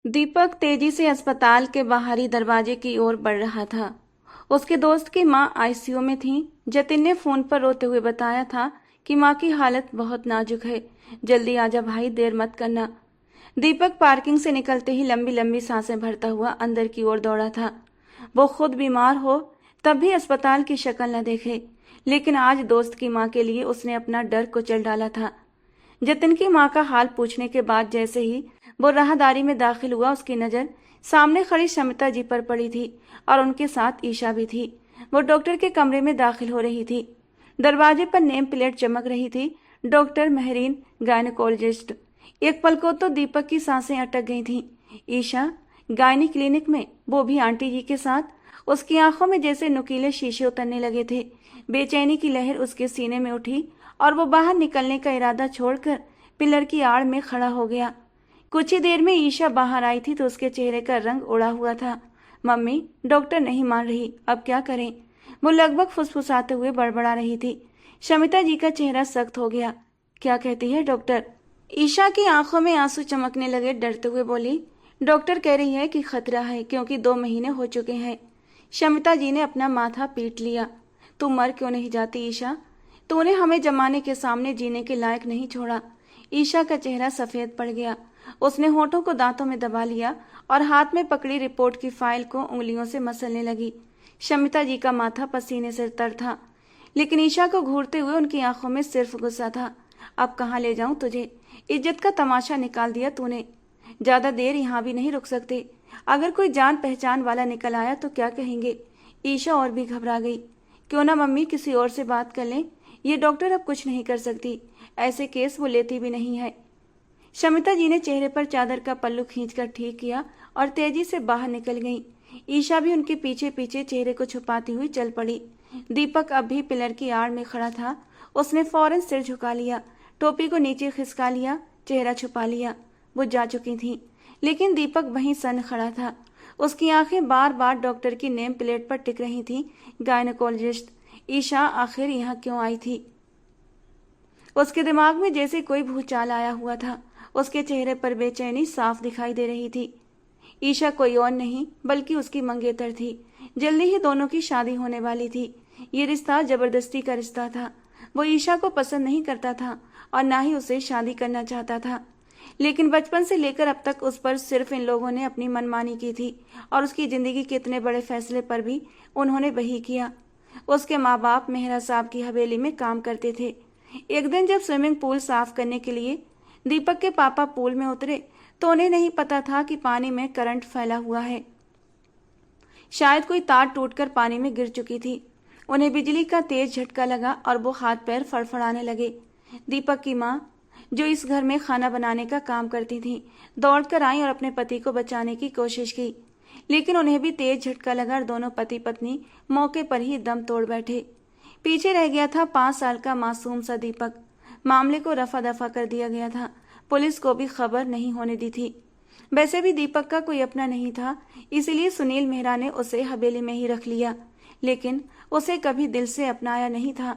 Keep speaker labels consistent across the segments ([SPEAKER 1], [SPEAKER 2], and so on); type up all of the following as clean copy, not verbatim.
[SPEAKER 1] दीपक तेजी से अस्पताल के बाहरी दरवाजे की ओर बढ़ रहा था। उसके दोस्त की मां आईसीयू में थी। जतिन ने फोन पर रोते हुए बताया था कि मां की हालत बहुत नाजुक है। जल्दी आजा भाई, देर मत करना। दीपक पार्किंग से निकलते ही लंबी लंबी सांसें भरता हुआ अंदर की ओर दौड़ा था। वो खुद बीमार हो तब भी अस्पताल की शक्ल न देखे, लेकिन आज दोस्त की मां के लिए उसने अपना डर कुचल डाला था। जतिन की मां का हाल पूछने के बाद जैसे ही वो राहदारी में दाखिल हुआ, उसकी नजर सामने खड़ी शमिता जी पर पड़ी थी और उनके साथ ईशा भी थी। वो डॉक्टर के कमरे में दाखिल हो रही थी। दरवाजे पर नेम प्लेट चमक रही थी, डॉक्टर महरीन, गायनेकोलॉजिस्ट। एक पल को तो दीपक की सांसें अटक गई थीं। ईशा गायनी क्लिनिक में, वो भी आंटी जी के साथ। उसकी आंखों में जैसे नुकीले शीशे उतरने लगे थे। बेचैनी की लहर उसके सीने में उठी और वो बाहर निकलने का इरादा छोड़कर पिलर की आड़ में खड़ा हो गया। कुछ ही देर में ईशा बाहर आई थी तो उसके चेहरे का रंग उड़ा हुआ था। मम्मी, डॉक्टर नहीं मान रही, अब क्या करें? वो लगभग फुसफुसाते हुए बड़बड़ा रही थी। शमिता जी का चेहरा सख्त हो गया। क्या कहती है डॉक्टर? ईशा की आंखों में आंसू चमकने लगे। डरते हुए बोली, डॉक्टर कह रही है कि खतरा है क्योंकि 2 महीने हो चुके हैं। शमिता जी ने अपना माथा पीट लिया। तू मर क्यों नहीं जाती ईशा? तूने हमें जमाने के सामने जीने के लायक नहीं छोड़ा। ईशा का चेहरा सफेद पड़ गया। उसने होठों को दांतों में दबा लिया और हाथ में पकड़ी रिपोर्ट की फाइल को उंगलियों से मसलने लगी। शमिता जी का माथा पसीने से तर था, लेकिन ईशा को घूरते हुए उनकी आंखों में सिर्फ गुस्सा था। अब कहाँ ले जाऊं तुझे? इज्जत का तमाशा निकाल दिया तूने। ज्यादा देर यहाँ भी नहीं रुक सकते। अगर कोई जान पहचान वाला निकल आया तो क्या कहेंगे? ईशा और भी घबरा गई। क्यों ना मम्मी किसी और से बात कर लें। ये डॉक्टर अब कुछ नहीं कर सकती। ऐसे केस वो लेती भी नहीं है। शमिता जी ने चेहरे पर चादर का पल्लू खींचकर ठीक किया और तेजी से बाहर निकल गईं। ईशा भी उनके पीछे पीछे चेहरे को छुपाती हुई चल पड़ी। दीपक अब भी पिलर की आड़ में खड़ा था। उसने फौरन सिर झुका लिया, टोपी को नीचे खिसका लिया, चेहरा छुपा लिया। वो जा चुकी थी, लेकिन दीपक वहीं सन खड़ा था। उसकी आंखें बार बार डॉक्टर की नेम प्लेट पर टिक रही थी, गायनेकोलॉजिस्ट। ईशा आखिर यहाँ क्यों आई थी? उसके दिमाग में जैसे कोई भूचाल आया हुआ था। उसके चेहरे पर बेचैनी साफ दिखाई दे रही थी। ईशा कोई और नहीं बल्कि उसकी मंगेतर थी। जल्दी ही दोनों की शादी होने वाली थी। ये रिश्ता जबरदस्ती का रिश्ता था। वो ईशा को पसंद नहीं करता था और ना ही उसे शादी करना चाहता था, लेकिन बचपन से लेकर अब तक उस पर सिर्फ इन लोगों ने अपनी मनमानी की थी और उसकी जिंदगी के इतने बड़े फैसले पर भी उन्होंने वही किया। उसके माँ बाप मेहरा साहब की हवेली में काम करते थे। एक दिन जब स्विमिंग पूल साफ करने के लिए दीपक के पापा पूल में उतरे तो उन्हें नहीं पता था कि पानी में करंट फैला हुआ है। शायद कोई तार टूटकर पानी में गिर चुकी थी। उन्हें बिजली का तेज झटका लगा और वो हाथ पैर फड़फड़ाने लगे। दीपक की माँ, जो इस घर में खाना बनाने का काम करती थी, दौड़कर आई और अपने पति को बचाने की कोशिश की, लेकिन उन्हें भी तेज झटका लगा और दोनों पति पत्नी मौके पर ही दम तोड़ बैठे। पीछे रह गया था 5 साल का मासूम सा दीपक। मामले को रफा दफा कर दिया गया था। पुलिस को भी खबर नहीं होने दी थी। वैसे भी दीपक का कोई अपना नहीं था, इसलिए सुनील मेहरा ने उसे हवेली में ही रख लिया, लेकिन उसे कभी दिल से अपनाया नहीं था।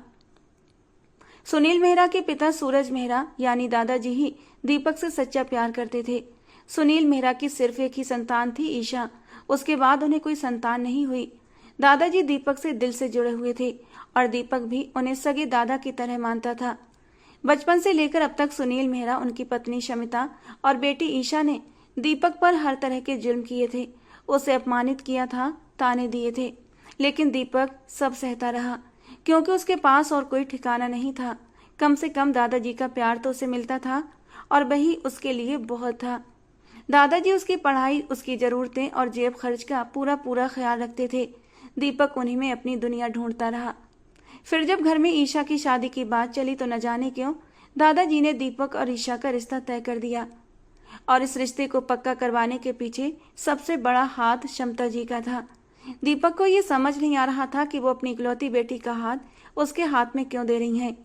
[SPEAKER 1] सुनील मेहरा के पिता सूरज मेहरा यानी दादाजी ही दीपक से सच्चा प्यार करते थे। सुनील मेहरा की सिर्फ एक ही संतान थी, ईशा। उसके बाद उन्हें कोई संतान नहीं हुई। दादाजी दीपक से दिल से जुड़े हुए थे और दीपक भी उन्हें सगे दादा की तरह मानता था। बचपन से लेकर अब तक सुनील मेहरा, उनकी पत्नी शमिता और बेटी ईशा ने दीपक पर हर तरह के जुल्म किए थे। उसे अपमानित किया था, ताने दिए थे, लेकिन दीपक सब सहता रहा क्योंकि उसके पास और कोई ठिकाना नहीं था। कम से कम दादाजी का प्यार तो उसे मिलता था और वही उसके लिए बहुत था। दादाजी उसकी पढ़ाई, उसकी जरूरतें और जेब खर्च का पूरा पूरा ख्याल रखते थे। दीपक उन्हीं में अपनी दुनिया ढूंढता रहा। फिर जब घर में ईशा की शादी की बात चली तो न जाने क्यों दादाजी ने दीपक और ईशा का रिश्ता तय कर दिया, और इस रिश्ते को पक्का करवाने के पीछे सबसे बड़ा हाथ शमिता जी का था। दीपक को ये समझ नहीं आ रहा था कि वो अपनी इकलौती बेटी का हाथ उसके हाथ में क्यों दे रही हैं,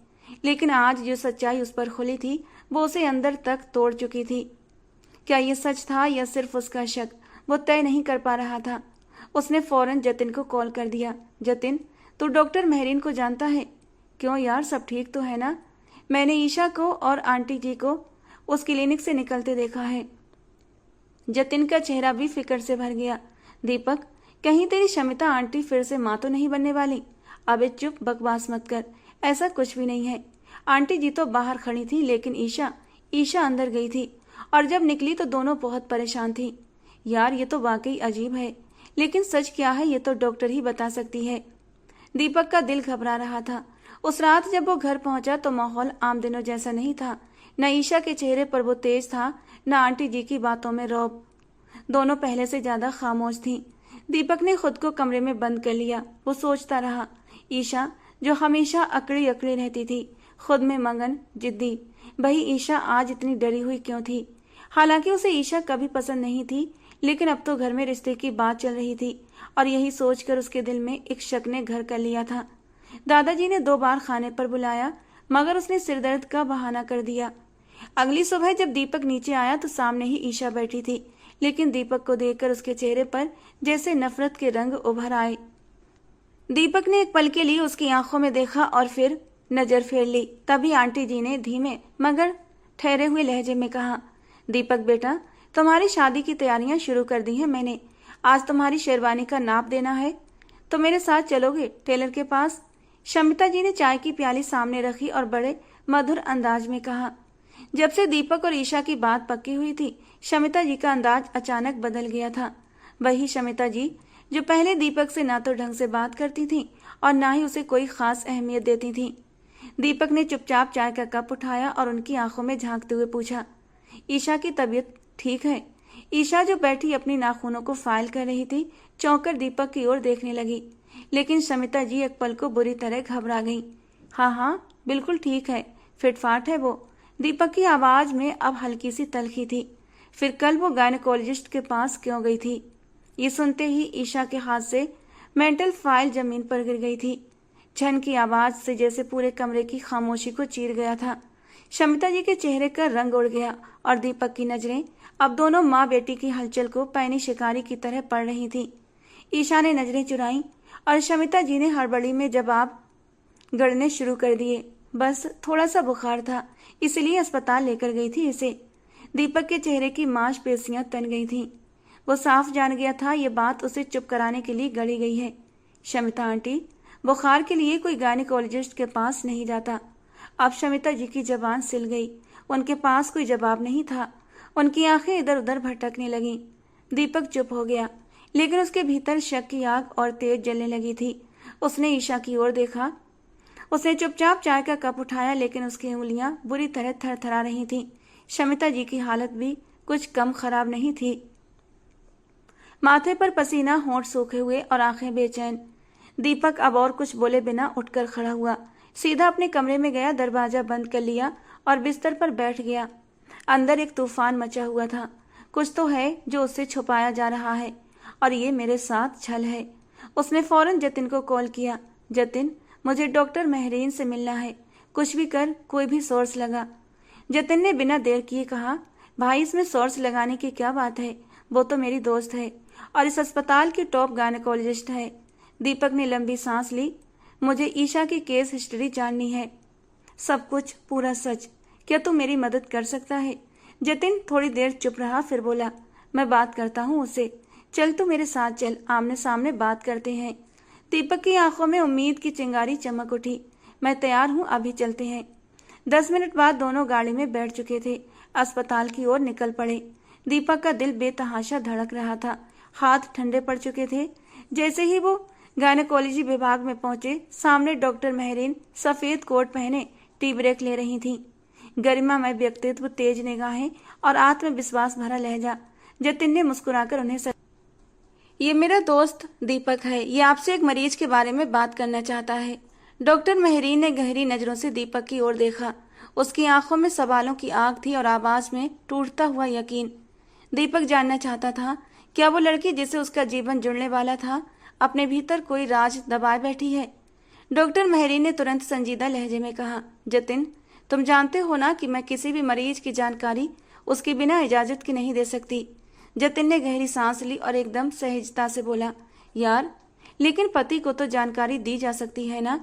[SPEAKER 1] लेकिन आज जो सच्चाई उस पर खुली थी वो उसे अंदर तक तोड़ चुकी थी। क्या ये सच था या सिर्फ उसका शक, वो तय नहीं कर पा रहा था। उसने फौरन जतिन को कॉल कर दिया। जतिन, तू डॉक्टर महरीन को जानता है? क्यों यार, सब ठीक तो है ना? मैंने ईशा को और आंटी जी को उस क्लिनिक से निकलते देखा है। जतिन का चेहरा भी फिक्र से भर गया। दीपक, कहीं तेरी शमिता आंटी फिर से माँ तो नहीं बनने वाली? अबे चुप, बकवास मत कर, ऐसा कुछ भी नहीं है। आंटी जी तो बाहर खड़ी थी, लेकिन ईशा अंदर गई थी और जब निकली तो दोनों बहुत परेशान थी। यार ये तो वाकई अजीब है, लेकिन सच क्या है ये तो डॉक्टर ही बता सकती है। दीपक का दिल घबरा रहा था। उस रात जब वो घर पहुंचा तो माहौल आम दिनों जैसा नहीं था। न ईशा के चेहरे पर वो तेज था, न आंटी जी की बातों में रौब। दोनों पहले से ज्यादा खामोश थीं। दीपक ने खुद को कमरे में बंद कर लिया। वो सोचता रहा, ईशा जो हमेशा अकड़ी अकड़ी रहती थी, खुद में मगन, जिद्दी, वही ईशा आज इतनी डरी हुई क्यों थी? हालांकि उसे ईशा कभी पसंद नहीं थी, लेकिन अब तो घर में रिश्ते की बात चल रही थी और यही सोचकर उसके दिल में एक शक ने घर कर लिया था। दादाजी ने 2 बार खाने पर बुलाया, मगर उसने सिरदर्द का बहाना कर दिया। अगली सुबह जब दीपक नीचे आया तो सामने ही ईशा बैठी थी, लेकिन दीपक को देखकर उसके चेहरे पर जैसे नफरत के रंग उभर आए। दीपक ने एक पल के लिए उसकी आंखों में देखा और फिर नजर फेर ली। तभी आंटी जी ने धीमे मगर ठहरे हुए लहजे में कहा, दीपक बेटा, तुम्हारी शादी की तैयारियां शुरू कर दी हैं मैंने। आज तुम्हारी शेरवानी का नाप देना है, तो मेरे साथ चलोगे टेलर के पास? शमिता जी ने चाय की प्याली सामने रखी और बड़े मधुर अंदाज में कहा। जब से दीपक और ईशा की बात पक्की हुई थी, शमिता जी का अंदाज अचानक बदल गया था। वही शमिता जी जो पहले दीपक से ना तो ढंग से बात करती थी और ना ही उसे कोई खास अहमियत देती थी। दीपक ने चुपचाप चाय का कप उठाया और उनकी आंखों में झांकते हुए पूछा, ईशा की तबीयत ठीक है? ईशा जो बैठी अपनी नाखूनों को फाइल कर रही थी, चौंकर दीपक की ओर देखने लगी, लेकिन शमिता जी एक पल को बुरी तरह घबरा गई। हाँ, बिल्कुल ठीक है, फिटफाट है वो। दीपक की आवाज में अब हल्की सी तल्खी थी। फिर कल वो गायनेकोलॉजिस्ट के पास क्यों गई थी? ये सुनते ही ईशा के हाथ से मेंटल फाइल जमीन पर गिर गई थी। झन की आवाज से जैसे पूरे कमरे की खामोशी को चीर गया था। शमिता जी के चेहरे का रंग उड़ गया और दीपक की नजरें अब दोनों माँ बेटी की हलचल को पैनी शिकारी की तरह पड़ रही थी। ईशा ने नजरें चुराई और शमिता जी ने हड़बड़ी में जवाब गढ़ने शुरू कर दिए। बस थोड़ा सा बुखार था, इसलिए अस्पताल लेकर गई थी इसे। दीपक के चेहरे की मांसपेशियां तन गई थीं। वो साफ जान गया था ये बात उसे चुप कराने के लिए गढ़ी गई है। शमिता आंटी, बुखार के लिए कोई गायनेकोलॉजिस्ट के पास नहीं जाता। अब शमिता जी की जबान सिल गई। उनके पास कोई जवाब नहीं था। उनकी आंखें इधर उधर भटकने लगीं। दीपक चुप हो गया, लेकिन उसके भीतर शक की आग और तेज जलने लगी थी। उसने ईशा की ओर देखा। उसने चुपचाप चाय का कप उठाया, लेकिन उसकी उंगलियां बुरी तरह थरथरा रही थीं। शमिता जी की हालत भी कुछ कम खराब नहीं थी। माथे पर पसीना, होंठ सूखे हुए और आंखें बेचैन। दीपक अब और कुछ बोले बिना उठकर खड़ा हुआ, सीधा अपने कमरे में गया, दरवाजा बंद कर लिया और बिस्तर पर बैठ गया। अंदर एक तूफान मचा हुआ था। कुछ तो है जो उससे छुपाया जा रहा है और ये मेरे साथ छल है। उसने फौरन जतिन को कॉल किया। जतिन, मुझे डॉक्टर महरीन से मिलना है। कुछ भी कर, कोई भी सोर्स लगा। जतिन ने बिना देर किए कहा, भाई इसमें सोर्स लगाने की क्या बात है? वो तो मेरी दोस्त है और इस अस्पताल की टॉप गायनेकोलॉजिस्ट है। दीपक ने लंबी सांस ली। मुझे ईशा की केस हिस्ट्री जाननी है, सब कुछ, पूरा सच। क्या तू मेरी मदद कर सकता है? जतिन थोड़ी देर चुप रहा, फिर बोला, मैं बात करता हूँ उससे। चल तू मेरे साथ चल, आमने सामने बात करते हैं। दीपक की आंखों में उम्मीद की चिंगारी चमक उठी। मैं तैयार हूँ, अभी चलते हैं। 10 मिनट बाद दोनों गाड़ी में बैठ चुके थे। अस्पताल की ओर निकल पड़े। दीपक का दिल बेतहाशा धड़क रहा था। हाथ ठंडे पड़ चुके थे। जैसे ही वो गायनेकोलॉजी विभाग में पहुंचे, सामने डॉक्टर महरीन सफेद कोट पहने टी ब्रेक ले रही थी। गरिमामय व्यक्तित्व, तेज निगाहें और आत्मविश्वास भरा लहजा। जतिन ने मुस्कुराकर उन्हें ये मेरा दोस्त दीपक है, ये आपसे एक मरीज के बारे में बात करना चाहता है। डॉक्टर महरीन ने गहरी नजरों से दीपक की ओर देखा। उसकी आंखों में सवालों की आग थी और आवाज में टूटता हुआ यकीन। दीपक जानना चाहता था, क्या वो लड़की जिसे उसका जीवन जुड़ने वाला था अपने भीतर कोई राज दबाए बैठी है? डॉक्टर महरीन ने तुरंत संजीदा लहजे में कहा, जतिन, तुम जानते हो ना कि मैं किसी भी मरीज की जानकारी उसके बिना इजाजत की नहीं दे सकती। जतिन ने गहरी सांस ली और एकदम सहजता से बोला, यार, लेकिन पति को तो जानकारी दी जा सकती है ना?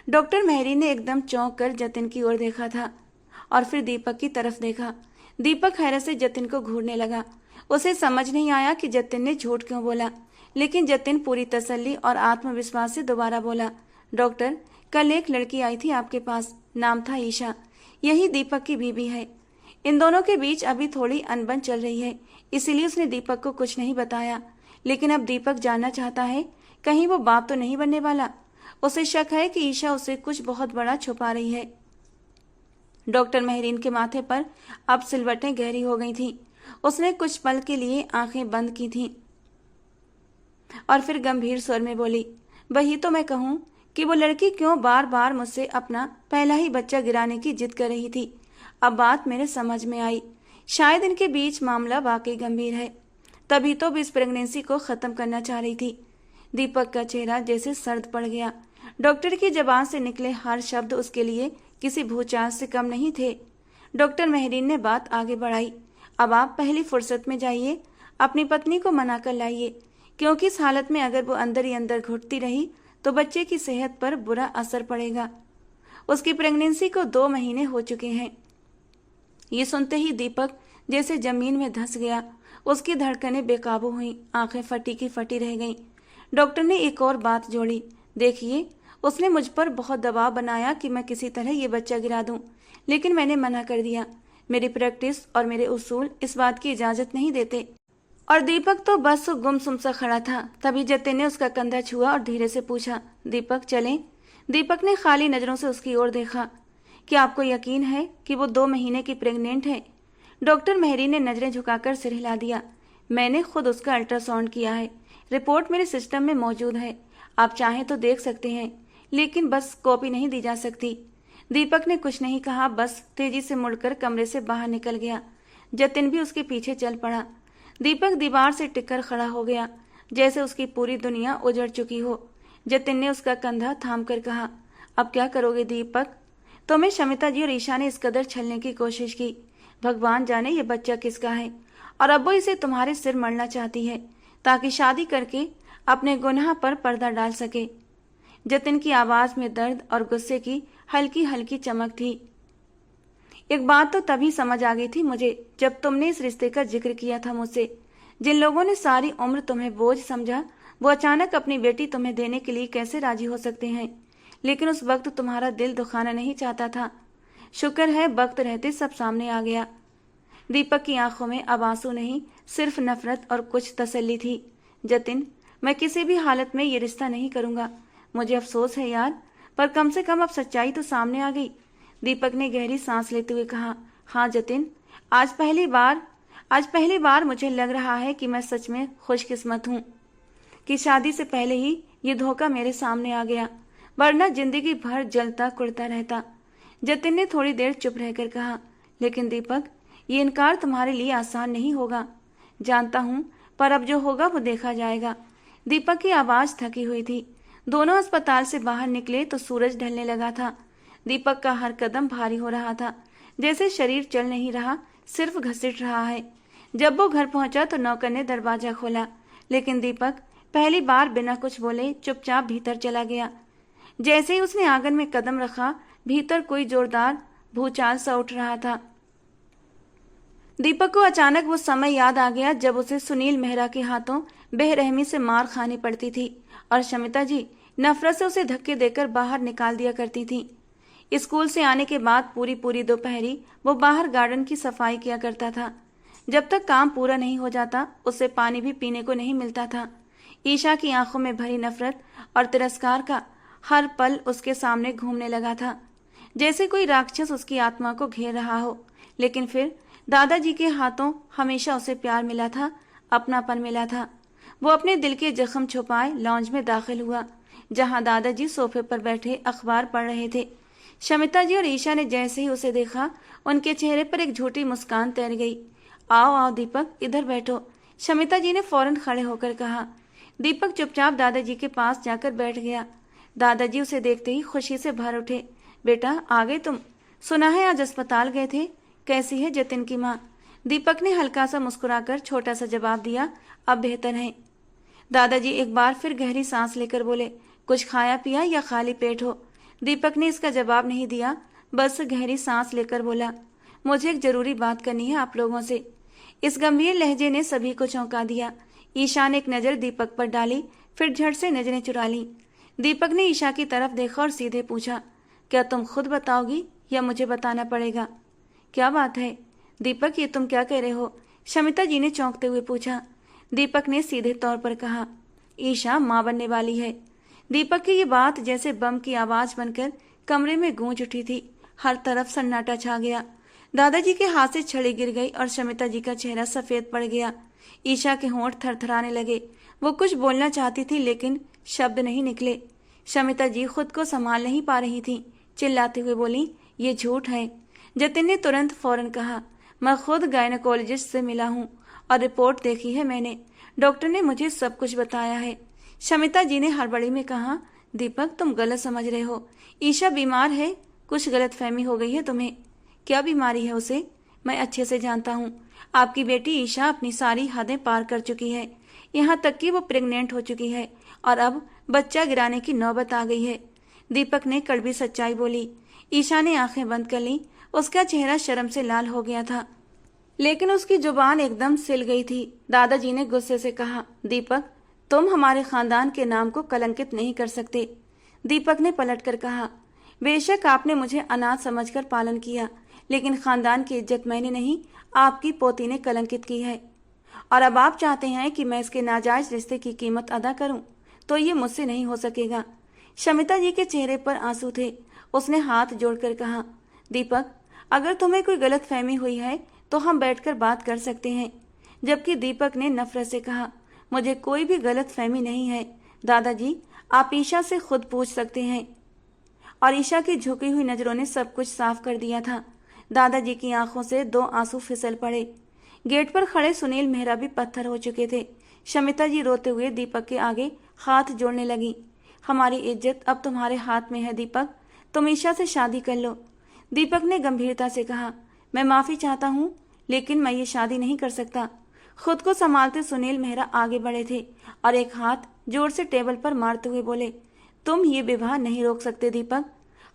[SPEAKER 1] डॉक्टर महरीन ने एकदम चौंक कर जतिन की ओर देखा था और फिर दीपक की तरफ देखा। दीपक हैरत से जतिन को घूरने लगा। उसे समझ नहीं आया कि जतिन ने झूठ क्यों बोला, लेकिन जतिन पूरी तसल्ली और आत्मविश्वास से दोबारा बोला, डॉक्टर, कल एक लड़की आई थी आपके पास, नाम था ईशा, यही दीपक की बीवी है। इन दोनों के बीच अभी थोड़ी अनबन चल रही है, इसीलिए उसने दीपक को कुछ नहीं बताया। लेकिन अब दीपक जानना चाहता है कहीं वो बाप तो नहीं बनने वाला। उसे शक है कि ईशा उसे कुछ बहुत बड़ा छुपा रही है। डॉक्टर मेहरीन के माथे पर अब सिलवटें गहरी हो गई थीं। उसने कुछ पल के लिए आंखें बंद की थीं और फिर गंभीर स्वर में बोली, वही तो मैं कहूं कि वो लड़की क्यों बार बार मुझसे अपना पहला ही बच्चा गिराने की जिद कर रही थी। अब बात मेरे समझ में आई, शायद इनके बीच मामला वाकई गंभीर है, तभी तो इस प्रेगनेंसी को खत्म करना चाह रही थी। दीपक का चेहरा जैसे सर्द पड़ गया। डॉक्टर की जबान से निकले हर शब्द उसके लिए किसी भूचाल से कम नहीं थे। डॉक्टर मेहरीन ने बात आगे बढ़ाई, अब आप पहली फुर्सत में जाइए, अपनी पत्नी को मना कर लाइए, क्योंकि इस हालत में अगर वो अंदर ही अंदर घुटती रही तो बच्चे की सेहत पर बुरा असर पड़ेगा। उसकी प्रेगनेंसी को 2 महीने हो चुके हैं। ये सुनते ही दीपक जैसे जमीन में धंस गया। उसकी धड़कनें बेकाबू हुई, आंखें फटी की फटी रह गईं। डॉक्टर ने एक और बात जोड़ी, देखिए, उसने मुझ पर बहुत दबाव बनाया कि मैं किसी तरह ये बच्चा गिरा दूं, लेकिन मैंने मना कर दिया। मेरी प्रैक्टिस और मेरे उसूल इस बात की इजाजत नहीं देते। और दीपक तो बस गुमसुम सा खड़ा था। तभी जतिन ने उसका कंधा छुआ और धीरे से पूछा, दीपक चलें? दीपक ने खाली नजरों से उसकी ओर देखा। क्या आपको यकीन है कि वो 2 महीने की प्रेग्नेंट है? डॉक्टर मेहरीन ने नजरें झुकाकर सिर हिला दिया। मैंने खुद उसका अल्ट्रासाउंड किया है, रिपोर्ट मेरे सिस्टम में मौजूद है, आप चाहें तो देख सकते हैं, लेकिन बस कॉपी नहीं दी जा सकती। दीपक ने कुछ नहीं कहा, बस तेजी से मुड़कर कमरे से बाहर निकल गया। जतिन भी उसके पीछे चल पड़ा। दीपक दीवार से टिककर खड़ा हो गया, जैसे उसकी पूरी दुनिया उजड़ चुकी हो। जतिन ने उसका कंधा थाम कर कहा, अब क्या करोगे दीपक? तुम्हें शमिता जी और ईशा ने इस कदर छलने की कोशिश की, भगवान जाने ये बच्चा किसका है, और अब वो इसे तुम्हारे सिर मरना चाहती है ताकि शादी करके अपने गुनाह पर पर्दा डाल सके। जतिन की आवाज में दर्द और गुस्से की हल्की हल्की चमक थी। एक बात तो तभी समझ आ गई थी मुझे, जब तुमने इस रिश्ते का जिक्र किया था मुझसे। जिन लोगों ने सारी उम्र तुम्हें बोझ समझा, वो अचानक अपनी बेटी तुम्हें देने के लिए कैसे राजी हो सकते हैं? लेकिन उस वक्त तुम्हारा दिल दुखाना नहीं चाहता था। शुक्र है वक्त रहते सब सामने आ गया। दीपक की आंखों में अब आंसू नहीं, सिर्फ नफरत और कुछ तसल्ली थी। जतिन, मैं किसी भी हालत में ये रिश्ता नहीं करूंगा। मुझे अफसोस है यार, पर कम से कम अब सच्चाई तो सामने आ गई। दीपक ने गहरी सांस लेते हुए कहा, हाँ जतिन, आज पहली बार मुझे लग रहा है कि मैं सच में खुशकिस्मत हूँ कि शादी से पहले ही ये धोखा मेरे सामने आ गया, वरना जिंदगी भर जलता कुड़ता रहता। जतिन ने थोड़ी देर चुप रहकर कहा, लेकिन दीपक, ये इनकार तुम्हारे लिए आसान नहीं होगा। जानता हूं, पर अब जो होगा वो देखा जाएगा। दीपक की आवाज थकी हुई थी। दोनों अस्पताल से बाहर निकले तो सूरज ढलने लगा था। दीपक का हर कदम भारी हो रहा था, जैसे शरीर चल नहीं रहा, सिर्फ घसीट रहा है। जब वो घर पहुंचा तो नौकर ने दरवाजा खोला, लेकिन दीपक पहली बार बिना कुछ बोले चुपचाप भीतर चला गया। जैसे ही उसने आंगन में कदम रखा, भीतर कोई जोरदार भूचाल सा उठ रहा था। दीपक को अचानक वो समय याद आ गया जब उसे सुनील मेहरा के हाथों बेरहमी से मार खानी पड़ती थी और शमिता जी नफरत से उसे धक्के देकर बाहर निकाल दिया करती थी। स्कूल से आने के बाद पूरी दोपहरी वो बाहर गार्डन की सफाई किया करता था। जब तक काम पूरा नहीं हो जाता उसे पानी भी पीने को नहीं मिलता था। ईशा की आंखों में भरी नफरत और तिरस्कार का हर पल उसके सामने घूमने लगा था, जैसे कोई राक्षस उसकी आत्मा को घेर रहा हो। लेकिन फिर दादाजी के हाथों हमेशा उसे प्यार मिला था, अपनापन मिला था। वो अपने दिल के जख्म छुपाए लॉन्ज में दाखिल हुआ, जहां दादाजी सोफे पर बैठे अखबार पढ़ रहे थे। शमिता जी और ईशा ने जैसे ही उसे देखा, उनके चेहरे पर एक झूठी मुस्कान तैर गई। आओ आओ दीपक, इधर बैठो, शमिता जी ने फौरन खड़े होकर कहा। दीपक चुपचाप दादाजी के पास जाकर बैठ गया। दादाजी उसे देखते ही खुशी से भर उठे। बेटा, आ गए तुम? सुना है आज अस्पताल गए थे, कैसी है जतिन की माँ? दीपक ने हल्का सा मुस्कुराकर छोटा सा जवाब दिया, अब बेहतर है। दादाजी एक बार फिर गहरी सांस लेकर बोले, कुछ खाया पिया या खाली पेट हो? दीपक ने इसका जवाब नहीं दिया, बस गहरी सांस लेकर बोला, मुझे एक जरूरी बात करनी है आप लोगों से। इस गंभीर लहजे ने सभी को चौंका दिया। ईशा ने एक नजर दीपक पर डाली, फिर झट से नजरें चुरा ली। दीपक ने ईशा की तरफ देखा और सीधे पूछा, क्या तुम खुद बताओगी या मुझे बताना पड़ेगा? क्या बात है दीपक, ये तुम क्या कह रहे हो? शमिता जी ने चौंकते हुए पूछा। दीपक ने सीधे तौर पर कहा, ईशा मां बनने वाली है। दीपक की ये बात जैसे बम की आवाज बनकर कमरे में गूंज उठी थी। हर तरफ सन्नाटा छा गया। दादाजी के हाथ से छड़ी गिर गई और शमिता जी का चेहरा सफेद पड़ गया। ईशा के होंठ थरथराने लगे। वो कुछ बोलना चाहती थी लेकिन शब्द नहीं निकले। शमिता जी खुद को संभाल नहीं पा रही थी। चिल्लाते हुए बोली, ये झूठ है। जतिन ने तुरंत फौरन कहा, मैं खुद गायनेकोलॉजिस्ट से मिला हूँ और रिपोर्ट देखी है मैंने। डॉक्टर ने मुझे सब कुछ बताया है। शमिता जी ने हड़बड़ी में कहा, दीपक तुम गलत समझ रहे हो। ईशा बीमार है, कुछ गलतफहमी हो गई है तुम्हें। क्या बीमारी है उसे? मैं अच्छे से जानता हूँ। आपकी बेटी ईशा अपनी सारी हदें पार कर चुकी है। यहाँ तक कि वो प्रेग्नेंट हो चुकी है और अब बच्चा गिराने की नौबत आ गई है। दीपक ने कड़वी सच्चाई बोली। ईशा ने आंखें बंद कर ली। उसका चेहरा शर्म से लाल हो गया था, लेकिन उसकी जुबान एकदम सिल गई थी। दादाजी ने गुस्से से कहा, दीपक तुम हमारे खानदान के नाम को कलंकित नहीं कर सकते। दीपक ने पलटकर कहा, बेशक आपने मुझे अनाथ समझकर पालन किया, लेकिन खानदान की इज्जत मैंने नहीं, आपकी पोती ने कलंकित की है। और अब आप चाहते हैं कि मैं इसके नाजायज रिश्ते की कीमत अदा करूं, तो ये मुझसे नहीं हो सकेगा। शमिता जी के चेहरे पर आंसू थे। उसने हाथ जोड़कर कहा, दीपक अगर तुम्हें कोई गलत फहमी हुई है तो हम बैठकर बात कर सकते हैं। जबकि दीपक ने नफरत से कहा, मुझे कोई भी गलत फहमी नहीं है। दादाजी आप ईशा से खुद पूछ सकते हैं। और ईशा की झुकी हुई नजरों ने सब कुछ साफ कर दिया था। दादाजी की आंखों से 2 आंसू फिसल पड़े। गेट पर खड़े सुनील मेहरा भी पत्थर हो चुके थे। शमिता जी रोते हुए दीपक के आगे हाथ जोड़ने लगी। हमारी इज्जत अब तुम्हारे हाथ में है दीपक, तुम ईशा से शादी कर लो। दीपक ने गंभीरता से कहा, मैं माफी चाहता हूँ, लेकिन मैं ये शादी नहीं कर सकता। खुद को संभालते सुनील मेहरा आगे बढ़े थे और एक हाथ जोर से टेबल पर मारते हुए बोले, तुम ये विवाह नहीं रोक सकते दीपक।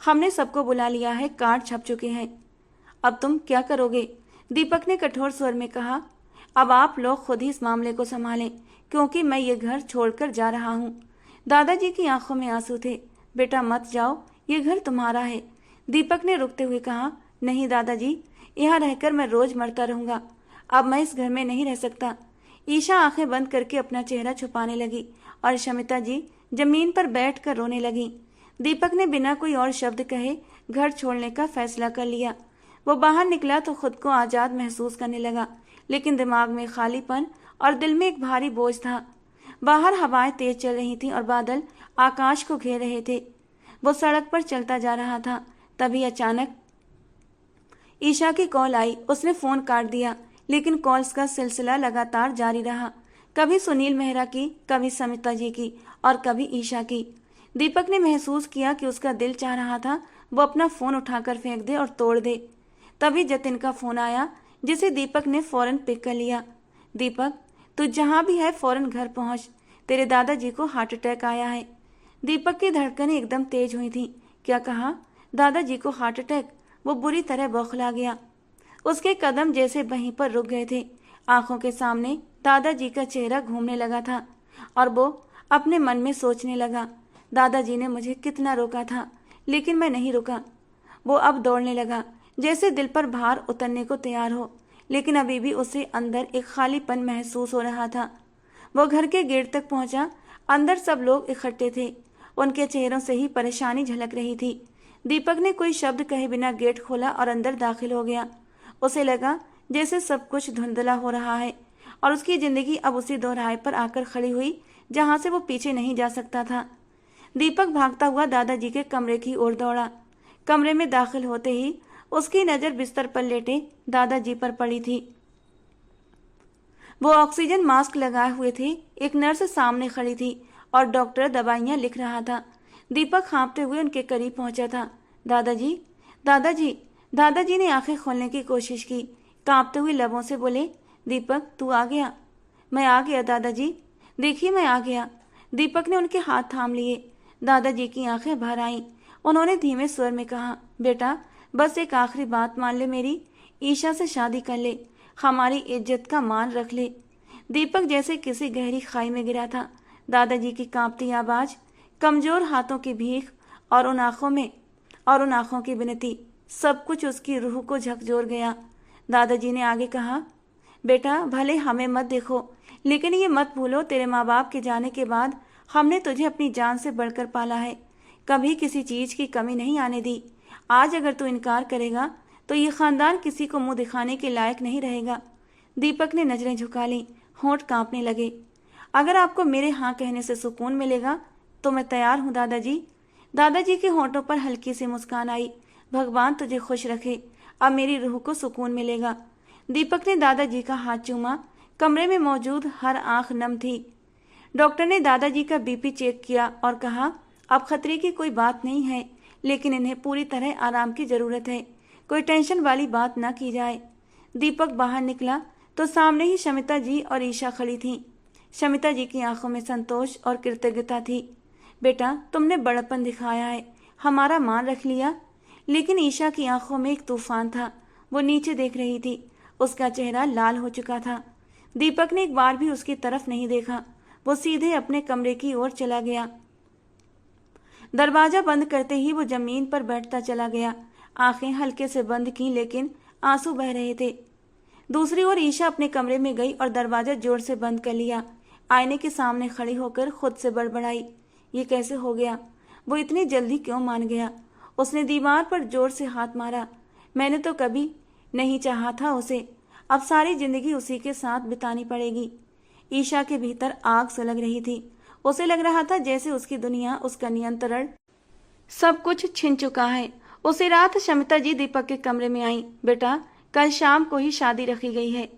[SPEAKER 1] हमने सबको बुला लिया है, कार्ड छप चुके हैं। अब तुम क्या करोगे? दीपक ने कठोर स्वर में कहा, अब आप लोग खुद ही इस मामले को संभालें, क्योंकि मैं ये घर छोड़कर जा रहा हूँ। दादाजी की आंखों में आंसू थे। बेटा मत जाओ, ये घर तुम्हारा है। दीपक ने रुकते हुए कहा, नहीं दादाजी, यहाँ रहकर मैं रोज मरता रहूंगा। अब मैं इस घर में नहीं रह सकता। ईशा आंखें बंद करके अपना चेहरा छुपाने लगी और शमिता जी जमीन पर बैठकर रोने लगी। दीपक ने बिना कोई और शब्द कहे घर छोड़ने का फैसला कर लिया। वो बाहर निकला तो खुद को आजाद महसूस करने लगा, लेकिन दिमाग में खालीपन और दिल में एक भारी बोझ था। बाहर हवाएं तेज चल रही थीं और बादल आकाश को घेर रहे थे। वो सड़क पर चलता जा रहा था। तभी अचानक ईशा की कॉल आई। उसने फोन काट दिया, लेकिन कॉल्स का सिलसिला लगातार जारी रहा। कभी सुनील मेहरा की, कभी समिता जी की और कभी ईशा की। दीपक ने महसूस किया कि उसका दिल चाह रहा था वो अपना फोन उठाकर फेंक दे और तोड़ दे। तभी जतिन का फोन आया, जिसे दीपक ने फौरन पिक कर लिया। दीपक तू जहां भी है फौरन घर पहुंच, तेरे दादाजी को हार्ट अटैक आया है। दीपक की धड़कनें एकदम तेज हुई थीं। क्या कहा? दादाजी को हार्ट अटैक? वो बुरी तरह बौखला गया। उसके कदम जैसे वहीं पर रुक गए थे। आंखों के सामने दादाजी का चेहरा घूमने लगा था और वो अपने मन में सोचने लगा, दादाजी ने मुझे कितना रोका था, लेकिन मैं नहीं रुका। वो अब दौड़ने लगा, जैसे दिल पर भार उतरने को तैयार हो, लेकिन अभी भी उसे अंदर एक खालीपन महसूस हो रहा था। वो घर के गेट तक पहुंचा। अंदर सब लोग इकट्ठे थे। उनके चेहरों से ही परेशानी झलक रही थी। दीपक ने कोई शब्द कहे बिना गेट खोला और अंदर दाखिल हो गया। उसे लगा जैसे सब कुछ धुंधला हो रहा है और उसकी जिंदगी अब उसी दोहराए पर आकर खड़ी हुई जहां से वो पीछे नहीं जा सकता था। दीपक भागता हुआ दादाजी के कमरे की ओर दौड़ा। कमरे में दाखिल होते ही उसकी नजर बिस्तर पर लेटे दादाजी पर पड़ी थी। वो ऑक्सीजन मास्क लगाए हुए थे। एक नर्स सामने खड़ी थी और डॉक्टर दवाइयां लिख रहा था। दीपक हाँफते हुए उनके करीब पहुंचा था। दादाजी, दादाजी। दादाजी ने आंखें खोलने की कोशिश की। कांपते हुए लबों से बोले, दीपक तू आ गया? मैं आ गया दादाजी, देखिए मैं आ गया। दीपक ने उनके हाथ थाम लिए। दादाजी की आंखें भर आईं। उन्होंने धीमे स्वर में कहा, बेटा बस एक आखिरी बात मान ले मेरी, ईशा से शादी कर ले। हमारी इज्जत का मान रख ले। दीपक जैसे किसी गहरी खाई में गिरा था। दादाजी की कांपती आवाज, कमजोर हाथों की भीख और उन आंखों की विनती, सब कुछ उसकी रूह को झकझोर गया। दादाजी ने आगे कहा, बेटा भले हमें मत देखो, लेकिन ये मत भूलो तेरे माँ बाप के जाने के बाद हमने तुझे अपनी जान से बढ़कर पाला है। कभी किसी चीज की कमी नहीं आने दी। आज अगर तू इनकार करेगा तो ये खानदान किसी को मुंह दिखाने के लायक नहीं रहेगा। दीपक ने नजरें झुका ली, होंठ कांपने लगे। अगर आपको मेरे हाँ कहने से सुकून मिलेगा तो मैं तैयार हूँ दादाजी। दादाजी के होंठों पर हल्की सी मुस्कान आई। भगवान तुझे खुश रखे, अब मेरी रूह को सुकून मिलेगा। दीपक ने दादाजी का हाथ चूमा। कमरे में मौजूद हर आंख नम थी। डॉक्टर ने दादाजी का बीपी चेक किया और कहा, अब खतरे की कोई बात नहीं है, लेकिन इन्हें पूरी तरह आराम की जरूरत है। कोई टेंशन वाली बात न की जाए। दीपक बाहर निकला तो सामने ही शमिता जी और ईशा खड़ी थीं। शमिता जी की आंखों में संतोष और कृतज्ञता थी। बेटा तुमने बड़प्पन दिखाया है, हमारा मान रख लिया। लेकिन ईशा की आंखों में एक तूफान था। वो नीचे देख रही थी, उसका चेहरा लाल हो चुका था। दीपक ने एक बार भी उसकी तरफ नहीं देखा। वो सीधे अपने कमरे की ओर चला गया। दरवाजा बंद करते ही वो जमीन पर बैठता चला गया। आंखें हल्के से बंद की, लेकिन आंसू बह रहे थे। दूसरी ओर ईशा अपने कमरे में गई और दरवाजा जोर से बंद कर लिया। आईने के सामने खड़ी होकर खुद से बड़बड़ाई, ये कैसे हो गया? वो इतनी जल्दी क्यों मान गया? उसने दीवार पर जोर से हाथ मारा। मैंने तो कभी नहीं चाहा था उसे, अब सारी जिंदगी उसी के साथ बितानी पड़ेगी। ईशा के भीतर आग सुलग रही थी। उसे लग रहा था जैसे उसकी दुनिया, उसका नियंत्रण, सब कुछ छिन चुका है। उसी रात शमिता जी दीपक के कमरे में आई। बेटा कल शाम को ही शादी रखी गई है।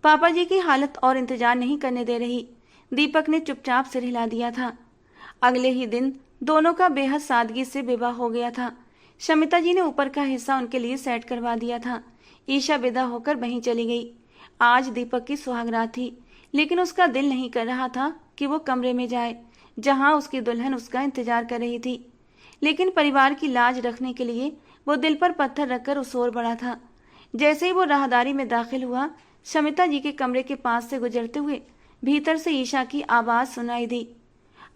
[SPEAKER 1] पापा जी की हालत और इंतजार नहीं करने दे रही। दीपक ने चुपचाप सिर हिला दिया था। अगले ही दिन दोनों का बेहद सादगी से विवाह हो गया था। शमिता जी ने ऊपर का हिस्सा उनके लिए सेट करवा दिया था। ईशा विदा होकर वहीं चली गई। आज दीपक की सुहागरात थी, लेकिन उसका दिल नहीं कर रहा था कि वो कमरे में जाए जहां उसकी दुल्हन उसका इंतजार कर रही थी। लेकिन परिवार की लाज रखने के लिए वो दिल पर पत्थर रखकर उस ओर बढ़ा था। जैसे ही वो राहदारी में दाखिल हुआ, शमिता जी के कमरे के पास से गुजरते हुए भीतर से ईशा की आवाज सुनाई दी,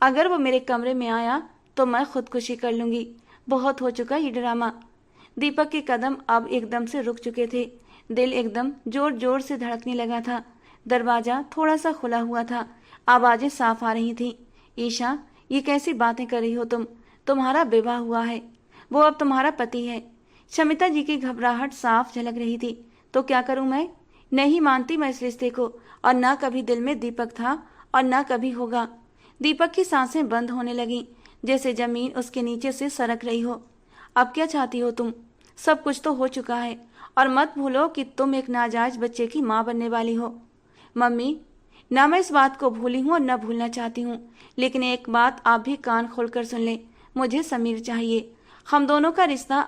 [SPEAKER 1] अगर वो मेरे कमरे में आया तो मैं खुदकुशी कर लूंगी। बहुत हो चुका ये ड्रामा। दीपक के कदम अब एकदम से रुक चुके थे। दिल एकदम जोर जोर से धड़कने लगा था। दरवाजा थोड़ा सा खुला हुआ था। आवाजें साफ आ रही थीं। ईशा, ये कैसी बातें कर रही हो तुम? तुम्हारा विवाह हुआ है, वो अब तुम्हारा पति है। शमिता जी की घबराहट साफ झलक रही थी। तो क्या करूं मैं? नहीं मानती मैं इस रिश्ते को, और ना कभी दिल में दीपक था और ना कभी होगा। दीपक की सांसें बंद होने लगीं, जैसे जमीन उसके नीचे से सरक रही हो। अब क्या चाहती हो तुम? सब कुछ तो हो चुका है, और मत भूलो कि तुम एक नाजायज बच्चे की माँ बनने वाली हो। मम्मी, ना मैं इस बात को भूली हूँ और न भूलना चाहती हूँ, लेकिन एक बात आप भी कान खोलकर सुन लें। मुझे समीर चाहिए। हम दोनों का रिश्ता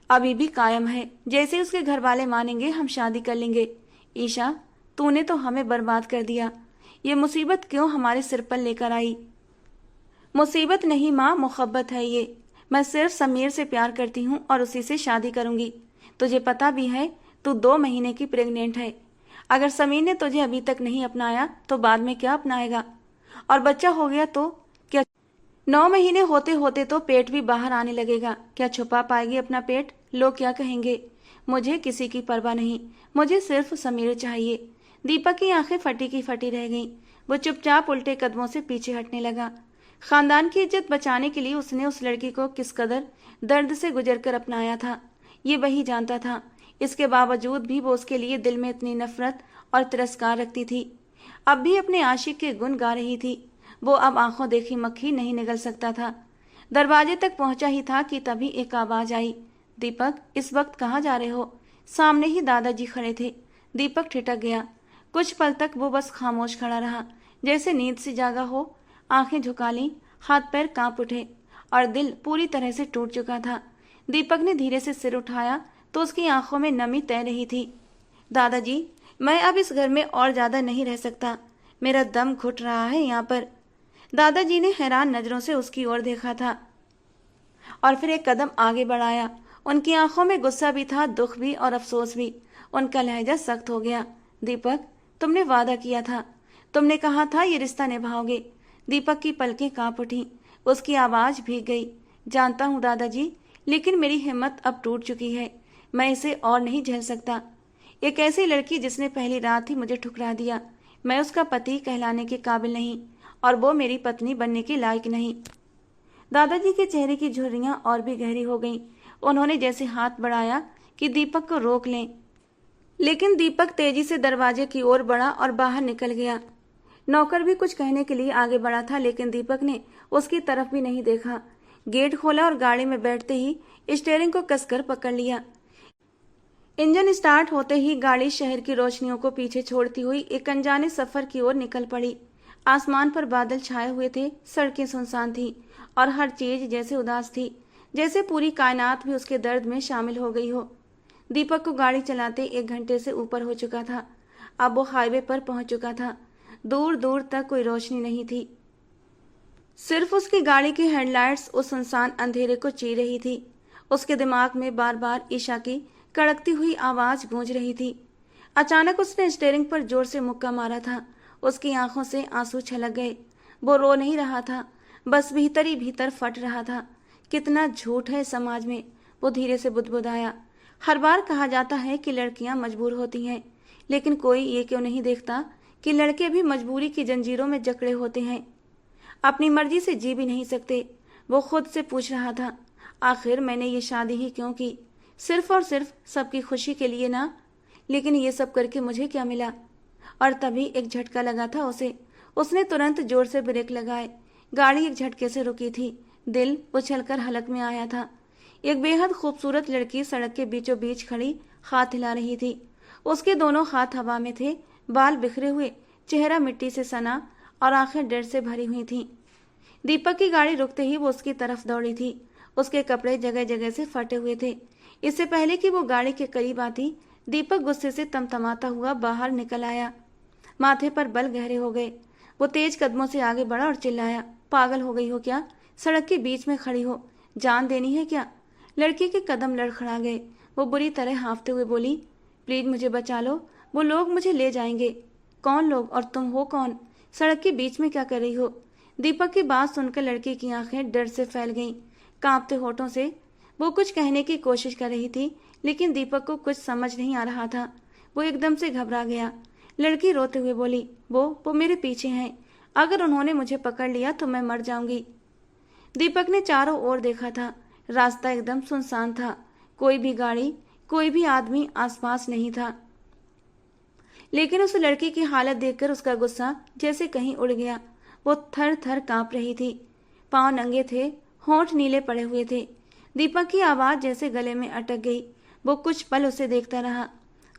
[SPEAKER 1] अभी भी कायम है। जैसे उसके घर वाले मानेंगे हम शादी कर लेंगे। ईशा, तूने तो हमें बर्बाद कर दिया। ये मुसीबत क्यों हमारे सिर पर लेकर आई? मुसीबत नहीं माँ, मोहब्बत है ये। मैं सिर्फ समीर से प्यार करती हूँ और उसी से शादी करूंगी। तुझे पता भी है तू 2 महीने की प्रेग्नेंट है। अगर समीर ने तुझे अभी तक नहीं अपनाया तो बाद में क्या अपनाएगा? और बच्चा हो गया तो क्या? 9 महीने होते होते तो पेट भी बाहर आने लगेगा। क्या छुपा पाएगी अपना पेट? लोग क्या कहेंगे? मुझे किसी की परवाह नहीं, मुझे सिर्फ समीर चाहिए। दीपक की आंखें फटी की फटी रह गईं। वो चुपचाप उल्टे कदमों से पीछे हटने लगा। खानदान की इज्जत बचाने के लिए उसने उस लड़की को किस कदर दर्द से गुजरकर अपनाया था, ये वही जानता था। इसके बावजूद भी वो उसके लिए दिल में इतनी नफरत और तिरस्कार रखती थी। अब भी अपने आशिक के गुण गा रही थी। वो अब आंखों देखी मक्खी नहीं निगल सकता था। दरवाजे तक पहुंचा ही था कि तभी एक आवाज आई, दीपक, इस वक्त कहाँ जा रहे हो? सामने ही दादाजी खड़े थे। दीपक ठिठक गया। कुछ पल तक वो बस खामोश खड़ा रहा, जैसे नींद से जागा हो। आंखें झुका ली, हाथ पैर कांप उठे और दिल पूरी तरह से टूट चुका था। दीपक ने धीरे से सिर उठाया तो उसकी आंखों में नमी तैर रही थी। दादाजी, मैं अब इस घर में और ज्यादा नहीं रह सकता। मेरा दम घुट रहा है यहाँ पर। दादाजी ने हैरान नजरों से उसकी ओर देखा था और फिर एक कदम आगे बढ़ाया। उनकी आंखों में गुस्सा भी था, दुख भी और अफसोस भी। उनका लहजा सख्त हो गया। दीपक, तुमने वादा किया था, तुमने कहा था ये रिश्ता निभाओगे। दीपक की पलकें कांप उठी, उसकी आवाज भीग गई। जानता हूँ दादाजी, लेकिन मेरी हिम्मत अब टूट चुकी है। मैं इसे और नहीं झेल सकता। एक ऐसी लड़की जिसने पहली रात ही मुझे ठुकरा दिया। मैं उसका पति कहलाने के काबिल नहीं, और वो मेरी पत्नी बनने के लायक नहीं। दादाजी के चेहरे की झुर्रियां और भी गहरी हो गईं। उन्होंने जैसे हाथ बढ़ाया कि दीपक को रोक लें, लेकिन दीपक तेजी से दरवाजे की ओर बढ़ा और बाहर निकल गया। नौकर भी कुछ कहने के लिए आगे बढ़ा था, लेकिन दीपक ने उसकी तरफ भी नहीं देखा। गेट खोला और गाड़ी में बैठते ही स्टीयरिंग को कसकर पकड़ लिया। इंजन स्टार्ट होते ही गाड़ी शहर की रोशनियों को पीछे छोड़ती हुई एक अनजाने सफर की ओर निकल पड़ी। आसमान पर बादल छाए हुए थे, सड़कें सुनसान थी और हर चीज जैसे उदास थी, जैसे पूरी कायनात भी उसके दर्द में शामिल हो गई हो। दीपक को गाड़ी चलाते 1 घंटे से ऊपर हो चुका था। अब वो हाईवे पर पहुंच चुका था। दूर दूर तक कोई रोशनी नहीं थी, सिर्फ उसकी गाड़ी की हेडलाइट्स उस सुनसान अंधेरे को चीर रही थी। उसके दिमाग में बार बार ईशा की कड़कती हुई आवाज गूंज रही थी। अचानक उसने स्टीयरिंग पर जोर से मुक्का मारा था। उसकी आंखों से आंसू छलक गए। वो रो नहीं रहा था, बस भीतर ही भीतर फट रहा था। कितना झूठ है समाज में, वो धीरे से बुदबुदाया। हर बार कहा जाता है कि लड़कियां मजबूर होती हैं, लेकिन कोई ये क्यों नहीं देखता कि लड़के भी मजबूरी की जंजीरों में जकड़े होते हैं, अपनी मर्जी से जी भी नहीं सकते। वो खुद से पूछ रहा था, आखिर मैंने ये शादी ही क्यों की? सिर्फ और सिर्फ सबकी खुशी के लिए ना। लेकिन ये सब करके मुझे क्या मिला? और तभी एक झटका लगा था उसे। उसने तुरंत जोर से ब्रेक लगाए। गाड़ी एक झटके से रुकी थी। दिल उछलकर हलक में आया था। एक बेहद खूबसूरत लड़की सड़क के बीचों बीच खड़ी हाथ हिला रही थी। उसके दोनों हाथ हवा में थे, बाल बिखरे हुए, चेहरा मिट्टी से सना और आंखें डर से भरी हुई थीं। दीपक की गाड़ी रुकते ही वो उसकी तरफ दौड़ी थी। उसके कपड़े जगह जगह से फटे हुए थे। इससे पहले कि वो गाड़ी के करीब आती, दीपक गुस्से से तमतमाता हुआ बाहर निकल आया। माथे पर बल गहरे हो गए। वो तेज कदमों से आगे बढ़ा और चिल्लाया, पागल हो गई हो क्या? सड़क के बीच में खड़ी हो, जान देनी है क्या? लड़की के कदम लड़खड़ा गए। वो बुरी तरह हाँफते हुए बोली, प्लीज मुझे बचा लो, वो लोग मुझे ले जाएंगे। कौन लोग? और तुम हो कौन? सड़क के बीच में क्या कर रही हो? दीपक की बात सुनकर लड़की की आंखें डर से फैल गईं। कांपते होठों से वो कुछ कहने की कोशिश कर रही थी, लेकिन दीपक को कुछ समझ नहीं आ रहा था। वो एकदम से घबरा गया। लड़की रोते हुए बोली, वो मेरे पीछे हैं। अगर उन्होंने मुझे पकड़ लिया तो मैं मर जाऊंगी। दीपक ने चारों ओर देखा था। रास्ता एकदम सुनसान था। कोई भी गाड़ी, कोई भी आदमी आसपास नहीं था। लेकिन उस लड़की की हालत देखकर उसका गुस्सा जैसे कहीं उड़ गया। वो थर थर कांप रही थी। पांव नंगे थे, होंठ नीले पड़े हुए थे। दीपक की आवाज जैसे गले में अटक गई। वो कुछ पल उसे देखता रहा।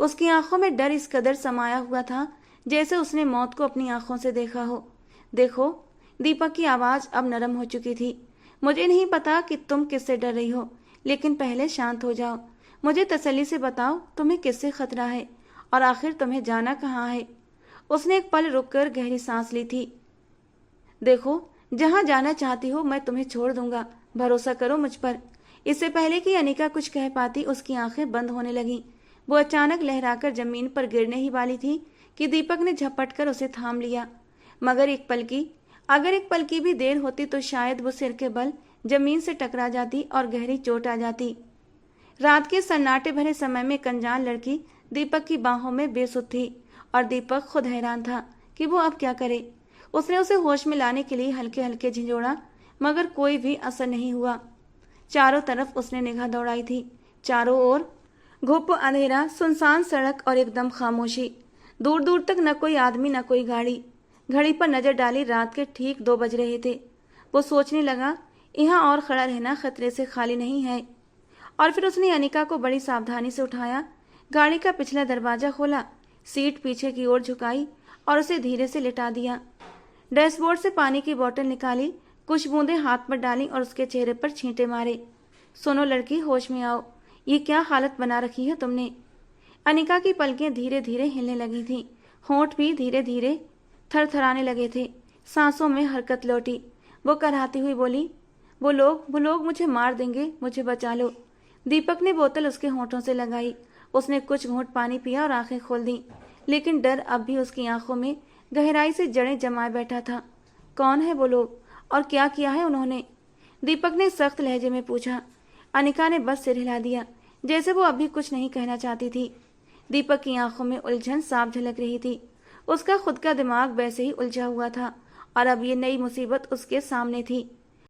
[SPEAKER 1] उसकी आंखों में डर इस कदर समाया हुआ था जैसे उसने मौत को अपनी आंखों से देखा हो। देखो, दीपक की आवाज अब नरम हो चुकी थी, मुझे नहीं पता कि तुम किससे डर रही हो, लेकिन पहले शांत हो जाओ। मुझे तसल्ली से बताओ तुम्हें किससे खतरा है, और आखिर तुम्हें जाना कहाँ है? उसने एक पल रुककर गहरी सांस ली थी। देखो, जहां जाना चाहती हो मैं तुम्हें छोड़ दूंगा, भरोसा करो मुझ पर। इससे पहले कि अनिका कुछ कह पाती, उसकी आंखें बंद होने लगीं। वो अचानक लहराकर जमीन पर गिरने ही वाली थी कि दीपक ने झपट कर उसे थाम लिया। मगर अगर एक पल की भी देर होती तो शायद वो सिर के बल जमीन से टकरा जाती और गहरी चोट आ जाती। रात के सन्नाटे भरे समय में एक अनजान लड़की दीपक की बाहों में बेसुध थी, और दीपक खुद हैरान था कि वो अब क्या करे। उसने उसे होश में लाने के लिए हल्के हल्के झिझोड़ा, मगर कोई भी असर नहीं हुआ। चारों तरफ उसने निगाह दौड़ाई थी। चारों ओर घुप अंधेरा, सुनसान सड़क और एकदम खामोशी। दूर दूर तक न कोई आदमी न कोई गाड़ी। घड़ी पर नजर डाली, रात के ठीक 2 बज रहे थे। वो सोचने लगा, यहाँ और खड़ा रहना खतरे से खाली नहीं है। और फिर उसने अनिका को बड़ी सावधानी से उठाया, गाड़ी का पिछला दरवाजा खोला, सीट पीछे की ओर झुकाई और उसे धीरे से लिटा दिया। डैशबोर्ड से पानी की बोतल निकाली, कुछ बूंदें हाथ पर डाली और उसके चेहरे पर छींटे मारे। सुनो लड़की, होश में आओ, ये क्या हालत बना रखी है तुमने? अनिका की पलकें धीरे धीरे हिलने लगी थीं, होंठ भी धीरे धीरे थरथराने लगे थे, सांसों में हरकत लौटी। वो कराहती हुई बोली, वो लोग मुझे मार देंगे, मुझे बचा लो। दीपक ने बोतल उसके होंठों से लगाई उसने कुछ घूंट पानी पिया और आंखें खोल दी, लेकिन डर अब भी उसकी आंखों में गहराई से जड़ें जमाए बैठा था। कौन है वो लोग और क्या किया है उन्होंने? दीपक ने सख्त लहजे में पूछा। अनिका ने बस सिर हिला दिया, जैसे वो अभी कुछ नहीं कहना चाहती थी। दीपक की आंखों में उलझन साफ झलक रही थी। उसका खुद का दिमाग वैसे ही उलझा हुआ था और अब ये नई मुसीबत उसके सामने थी।